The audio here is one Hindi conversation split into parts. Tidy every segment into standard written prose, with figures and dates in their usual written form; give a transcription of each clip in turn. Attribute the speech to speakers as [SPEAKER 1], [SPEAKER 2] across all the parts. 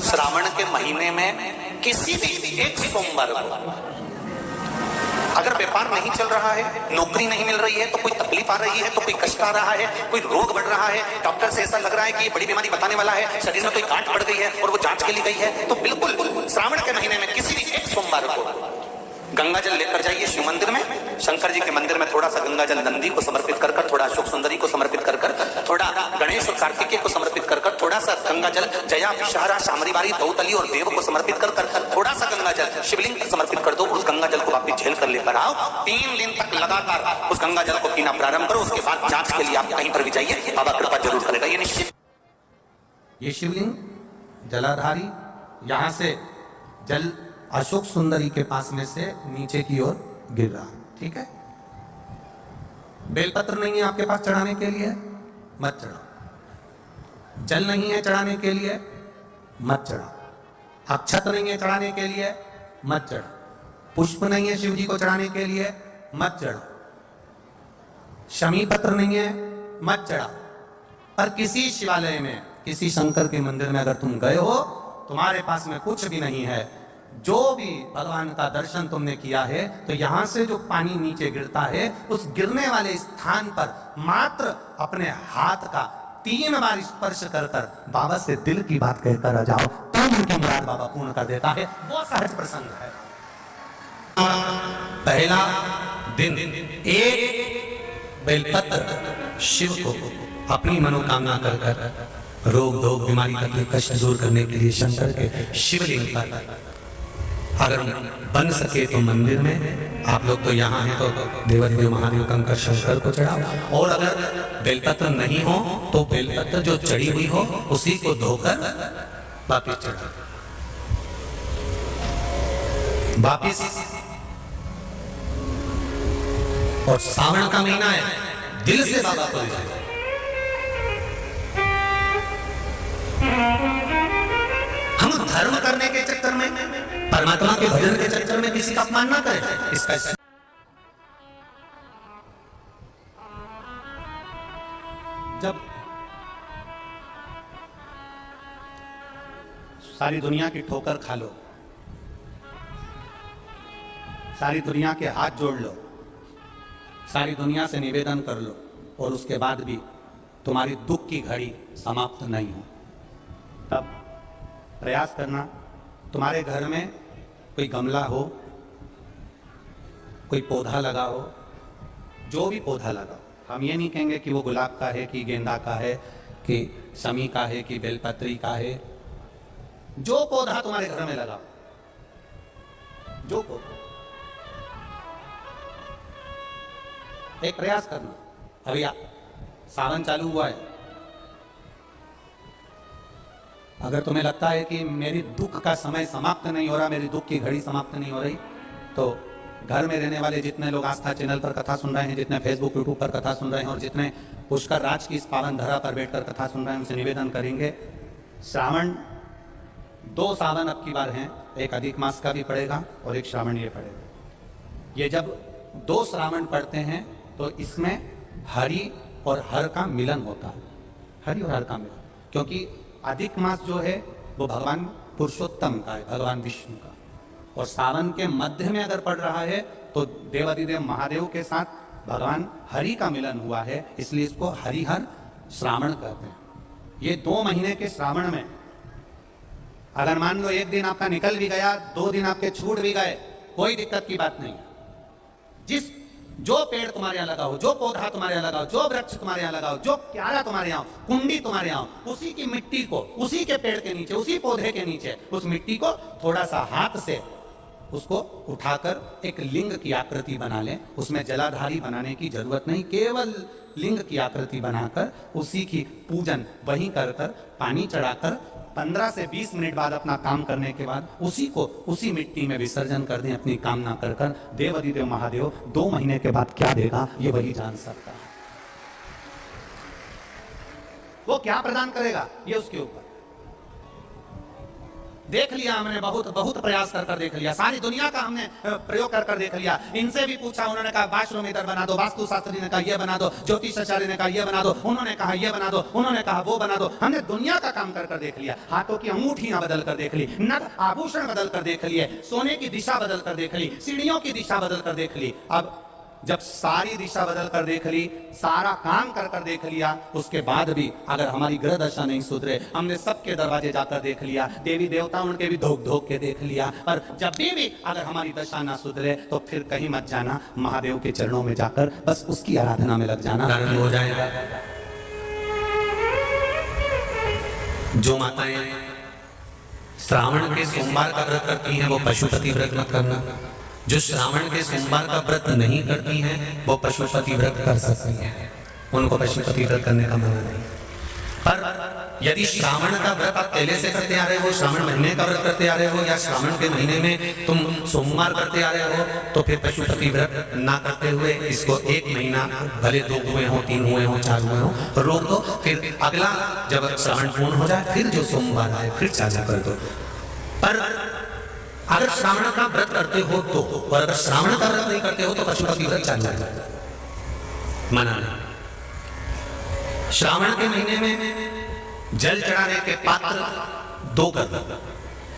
[SPEAKER 1] श्रावण के महीने में किसी भी एक सोमवार को अगर व्यापार नहीं चल रहा है, नौकरी नहीं मिल रही है, तो कोई तकलीफ आ रही है, तो कोई कष्ट आ रहा है, कोई रोग बढ़ रहा है, डॉक्टर से ऐसा लग रहा है कि ये बड़ी बीमारी बताने वाला है, शरीर में कोई गांठ बढ़ गई है और वो जांच के लिए गई है, तो बिल्कुल श्रावण के महीने में किसी भी एक सोमवार को गंगा जल लेकर जाइए शिव मंदिर में, शंकर जी के मंदिर में थोड़ा सा गंगा जल नंदी को समर्पित कर कर, थोड़ा अशोक सुंदरी को समर्पित कर कर, थोड़ा गणेश और कार्तिकेय को समर्पित कर कर, थोड़ा सा गंगा जल जया विषहारा शामरीवारी दौतली और देव को समर्पित कर कर, थोड़ा सा गंगा जल शिवलिंग को समर्पित कर दो। उस गंगा जल को वापिस झेल कर लेकर आओ। 3 दिन तक लगातार उस गंगा जल को पीना प्रारंभ करो। उसके बाद जांच के लिए आप कहीं पर भी जाइए, बाबा कृपा जरूर करेगा, ये निश्चित।
[SPEAKER 2] ये शिवलिंग जलाधारी यहां से जल अशोक सुंदरी के पास में से नीचे की ओर गिर रहा, ठीक है। बेलपत्र नहीं है आपके पास चढ़ाने के लिए, मत चढ़ाओ। जल नहीं है चढ़ाने के लिए, मत चढ़ाओ। अक्षत नहीं है चढ़ाने के लिए, मत चढ़ाओ। पुष्प नहीं है शिव जी को चढ़ाने के लिए, मत चढ़ाओ। शमी पत्र नहीं है, मत चढ़ाओ। पर किसी शिवालय में, किसी शंकर के मंदिर में अगर तुम गए हो, तुम्हारे पास में कुछ भी नहीं है, जो भी भगवान का दर्शन तुमने किया है, तो यहां से जो पानी नीचे गिरता है, उस गिरने वाले स्थान पर मात्र अपने हाथ का 3 बार स्पर्श कर कर बाबा से दिल की बात कहकर आ जाओ, तो उनकी मुराद बाबा पूर्ण कर देता है। वो सहज प्रसंग है। पहला दिन एक बेलपत्र शिव को अपनी मनोकामना कर कर रोग धोग बीमारी तकलीफ कष्ट दूर करने के लिए शंकर के शिवलिंग पर अगर बन सके तो मंदिर में, आप लोग तो यहाँ हैं तो देवादिदेव महादेव कंकर शंकर को चढ़ाओ। और अगर बेलपत्र नहीं हो तो बेलपत्र जो चढ़ी हुई हो उसी को धोकर वापिस चढ़ाओ। वापिस। और सावन का महीना है, दिल से बाबा को जाए। हम धर्म करने के चक्कर में, परमात्मा के भजन के चक्कर में किसी का अपमान ना करें। इसका जब सारी दुनिया की ठोकर खा लो, सारी दुनिया के हाथ जोड़ लो, सारी दुनिया से निवेदन कर लो, और उसके बाद भी तुम्हारी दुख की घड़ी समाप्त नहीं हो, तब प्रयास करना। तुम्हारे घर में कोई गमला हो, कोई पौधा लगा हो, जो भी पौधा लगा हो, हम ये नहीं कहेंगे कि वो गुलाब का है कि गेंदा का है कि शमी का है कि बेलपत्री का है। जो पौधा तुम्हारे घर में लगा, जो पौधा, एक प्रयास करना। अभी सावन चालू हुआ है, अगर तुम्हें लगता है कि मेरी दुख का समय समाप्त नहीं हो रहा, मेरी दुख की घड़ी समाप्त नहीं हो रही, तो घर में रहने वाले जितने लोग आस्था चैनल पर कथा सुन रहे हैं, जितने फेसबुक यूट्यूब पर कथा सुन रहे हैं, और जितने पुष्कर राज की इस पावन धरा पर बैठकर कथा सुन रहे हैं, उनसे निवेदन करेंगे, श्रावण 2 सावन अब की बार हैं, एक अधिक मास का भी पड़ेगा और एक श्रावण ये पड़ेगा। ये जब 2 श्रावण पड़ते हैं तो इसमें हरि और हर का मिलन होता है, हरि और हर का मिलन, क्योंकि अधिक मास जो है वो भगवान पुरुषोत्तम का है, भगवान विष्णु का, और सावन के मध्य में अगर पड़ रहा है तो देवादिदेव महादेव के साथ भगवान हरि का मिलन हुआ है, इसलिए इसको हरिहर श्रावण कहते हैं। ये 2 महीने के श्रावण में अगर मान लो एक दिन आपका निकल भी गया, 2 दिन आपके छूट भी गए, कोई दिक्कत की बात नहीं। जो पेड़ तुम्हारे यहाँ लगाओ, जो पौधा तुम्हारे यहाँ लगाओ, जो वृक्ष तुम्हारे यहाँ लगाओ, जो क्यारा तुम्हारे यहाँ, कुंडी तुम्हारे यहाँ, उसी की मिट्टी को, उसी के पेड़ के नीचे, उसी पौधे के नीचे, उस मिट्टी को थोड़ा सा हाथ से उसको उठाकर एक लिंग की आकृति बना लें। उसमें जलाधारी बनाने की जरूरत नहीं, केवल लिंग की आकृति बनाकर उसी की पूजन वहीं कर कर, पानी चढ़ाकर 15 से 20 मिनट बाद अपना काम करने के बाद उसी को उसी मिट्टी में विसर्जन कर दें, अपनी कामना कर कर। देवादिदेव महादेव 2 महीने के बाद क्या देगा ये वही जान सकता है। वो क्या प्रदान करेगा ये उसके ऊपर। देख लिया हमने, बहुत बहुत प्रयास कर देख लिया, सारी दुनिया का हमने प्रयोग कर देख लिया। इनसे भी पूछा, उन्होंने कहा वाशरूम इधर बना दो, वास्तु शास्त्री ने कहा ये बना दो, ज्योतिषाचार्य ने कहा ये बना दो, उन्होंने कहा ये बना दो, उन्होंने कहा वो बना दो। हमने दुनिया का काम कर देख लिया, हाथों की अंगूठियां बदल कर देख ली, नथ आभूषण बदल कर देख लिए, सोने की दिशा बदल कर देख ली, सीढ़ियों की दिशा बदल कर देख ली। अब जब सारी दिशा बदल कर देख ली, सारा काम कर देख लिया, उसके बाद भी अगर हमारी ग्रह दशा नहीं सुधरे, हमने सबके दरवाजे जाकर देख लिया, देवी देवता उनके भी धोख के देख लिया, पर जब भी अगर हमारी दशा ना सुधरे तो फिर कहीं मत जाना, महादेव के चरणों में जाकर बस उसकी आराधना में लग जाना, हो जाएगा। जो माताएं श्रावण के सोमवार का व्रत करती हैं वो पशुपति व्रत मत करना। जो श्रावण के सोमवार का व्रत नहीं करती हैं वो पशुपति व्रत कर सकती हैं, उनको पशुपति व्रत करने का मना नहीं। पर यदि श्रावण का व्रत आप पहले से करते आ रहे हो, श्रावण महीने का व्रत करते आ रहे हो, या श्रावण के महीने में तुम सोमवार करते आ रहे हो, तो फिर पशुपति व्रत ना करते हुए इसको 1 महीना, भले 2 हुए हो, 3 हुए हो, 4 हुए हो, रोक दो। फिर अगला जब श्रावण पूर्ण हो जाए फिर जो सोमवार आए फिर चालू कर दो। पर अगर श्रावण का व्रत करते हो तो, और अगर श्रावण का व्रत नहीं करते हो तो पशुपति व्रत चालू है, मना नहीं। श्रावण के महीने में जल चढ़ाने के पात्र 2 कर लो।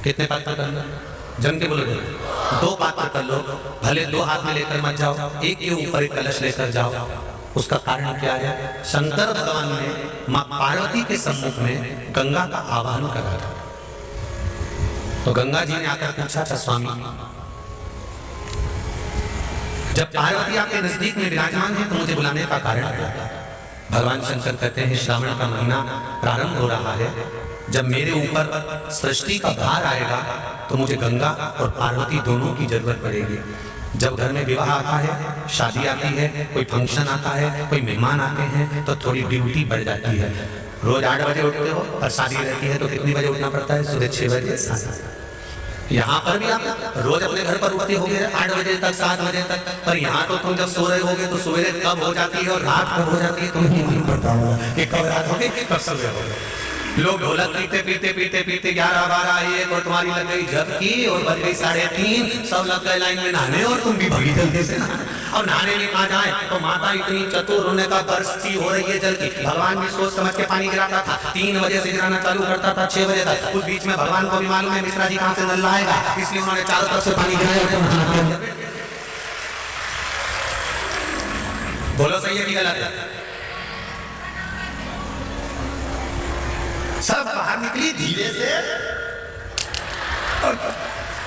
[SPEAKER 2] कितने पात्र कर लो? जम के बोलो 2 पात्र कर लो, भले 2 हाथ में लेकर मत जाओ, एक के ऊपर एक कलश लेकर जाओ। उसका कारण क्या है? शंकर भगवान ने मां पार्वती के सम्मुख में गंगा का आवाहन करा था, तो गंगा जी ने आकर पूछा था, स्वामी जब पार्वती आपके नजदीक में विराजमान है तो मुझे बुलाने का कारण क्या है? भगवान शंकर कहते हैं, श्रावण का महीना प्रारंभ हो रहा है, जब मेरे ऊपर सृष्टि का भार आएगा तो मुझे गंगा और पार्वती दोनों की जरूरत पड़ेगी। जब घर में विवाह आता है, शादी आती है, कोई फंक्शन आता है, कोई मेहमान आते हैं, तो थोड़ी ड्यूटी बढ़ जाती है। रोज 8 बजे उठते हो और शादी रहती है तो कितनी बजे उठना पड़ता है? सुबह 6 बजे 7। यहाँ पर भी आप रोज अपने घर पर उठते होगे 8 बजे तक, 7 बजे तक, पर यहाँ तो तुम जब सो रहे होगे तो सवेरे कब हो जाती है और रात कब हो जाती है तुम्हें नहीं मालूम पड़ता होगा कि कब रात होगी कब सवेरे होगा। लोग ढोलक पीते 11-12 1 और तुम्हारी लग गई झपकी और बज गई 3:30, सब लग गए लाइन में नहाने और तुम भी भगी जल्दी से नहाने। और नहाने में कहा जाए तो माता इतनी चतुर, उन्हें का बरसती हो रही है जल की, भगवान भी सोच समझ के पानी गिराता था। 3 बजे से गिराना चालू करता था 6 बजे तक। उस बीच में भगवान को भी मालूम है मिश्रा जी कहां से नल लाएगा, इसलिए उन्होंने चारों तरफ से पानी गिराया। बोलो सही है कि गलत है? सब बाहर निकली धीरे से,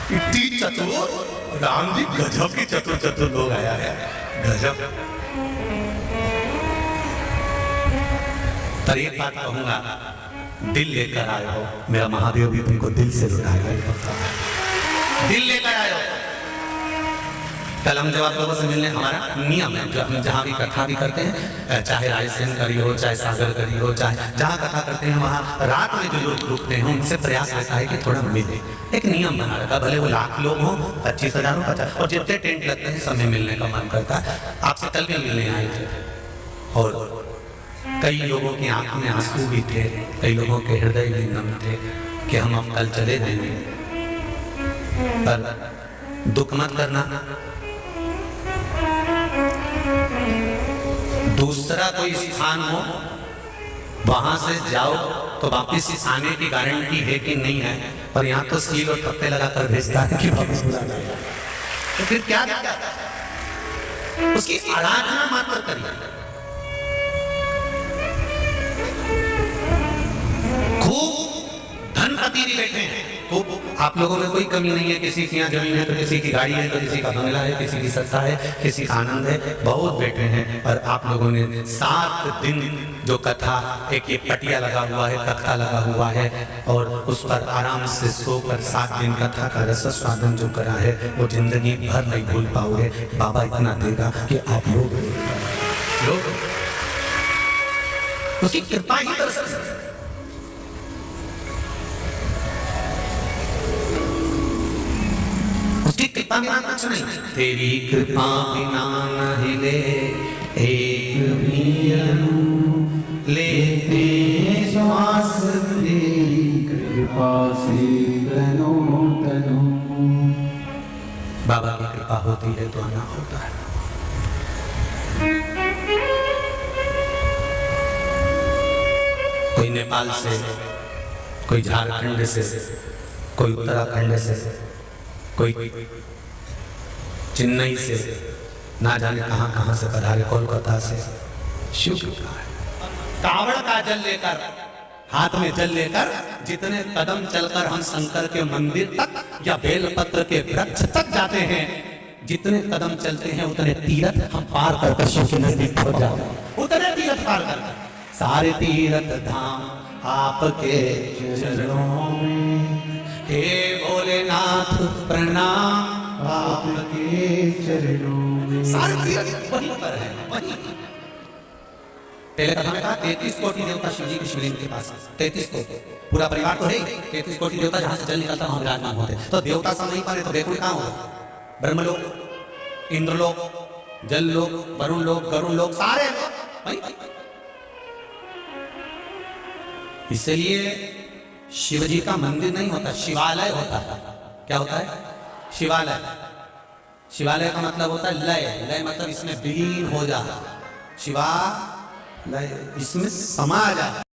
[SPEAKER 2] इतनी चतुर, राम जी गजब की चतुर लोग आया है, गजब। पर एक बात कहूंगा, दिल लेकर आए हो, मेरा महादेव भी तुमको दिल से लुटाएगा। दिल लेकर आए हो। कल हम जब आप लोगों से मिलने, हमारा नियम है जो हम जहाँ भी कथा भी करते हैं, चाहे रायसेन करी हो, चाहे सागर करी हो, चाहे जहाँ कथा करते हैं वहाँ रात में जो लोग रुकते हैं उनसे प्रयास रहता है कि थोड़ा मिले। एक नियम बना रखा, भले वो 1,00,000 लोग हो, 25,000 हो, 50, और जितने टेंट लगते हैं सब में मिलने का मन करता है। आपसे कल भी मिलने आए थे और कई लोगों की आंख में आंसू भी थे, कई लोगों के हृदय भी नम थे कि हम अब कल चले जाएंगे। पर दुख मत करना, दूसरा कोई स्थान हो वहां से जाओ तो वापिस आने की गारंटी है कि नहीं है, पर यहाँ तो सील और थप्पे लगाकर भेजता है कि वापिस बुलाना है। तो फिर क्या उसकी आराधना मात्र करिए, खूब धनपति बैठे हैं, खूब, आप लोगों में कोई कमी नहीं है। किसी की यहाँ जमीन है तो किसी की गाड़ी है, तो किसी का बंगला है, किसी की सत्ता है, किसी का आनंद है, बहुत बैठे हैं। और आप लोगों ने 7 दिन जो कथा, एक ये पटिया लगा हुआ है, तख्ता लगा हुआ है, और उस पर आराम से सोकर 7 दिन कथा का रस स्वादन जो करा है वो जिंदगी भर नहीं भूल पाओगे। बाबा इतना देगा कि आप लोग उसकी कृपा ही दर्शन। उसकी कृपा बिना कुछ नहीं, तेरी कृपा बिना न हिले एक भी अनु, लेते श्वास तेरी कृपा से तनो तनो। बाबा की कृपा होती है तो आना होता है। कोई नेपाल से, कोई झारखंड से, कोई उत्तराखंड से, कोई चेन्नई से, ना जाने कहां कहां से पधारे, कोलकाता से। शिव कृपा है। कावड़ का जल लेकर, हाथ में जल लेकर, जितने कदम चलकर हम शंकर के मंदिर तक या बेलपत्र के वृक्ष तक जाते हैं, जितने कदम चलते हैं उतने तीर्थ हम पार करके शिव के नजदीक पहुंच जाते हैं। उतने तीर्थ पार करकर सारे तीर्थ धाम आपके चरणों में, हे भोलेनाथ प्रणाम आपके चरणों में। सारे तीर्थ वहीं पर है, वहीं। पहले कथा में कहा 33 कोटि देवता शिव जी के शिवलिंग के पास। 33 कोटि, पूरा परिवार तो है ही। 33 कोटि देवता जहां से जल निकलता वहां विराजमान होते। तो देवता सब नहीं पारे तो बैकुंठ कहां होगा? ब्रह्मलोक, इंद्रलोक, जललोक, वरुण लोक, गरुण लोक, सारे वहीं। इसलिए शिव जी का मंदिर नहीं होता, शिवालय होता है। क्या होता है? शिवालय। शिवालय का मतलब होता है लय। लय मतलब इसमें विलीन हो जा। शिवा लय, इसमें समा जा।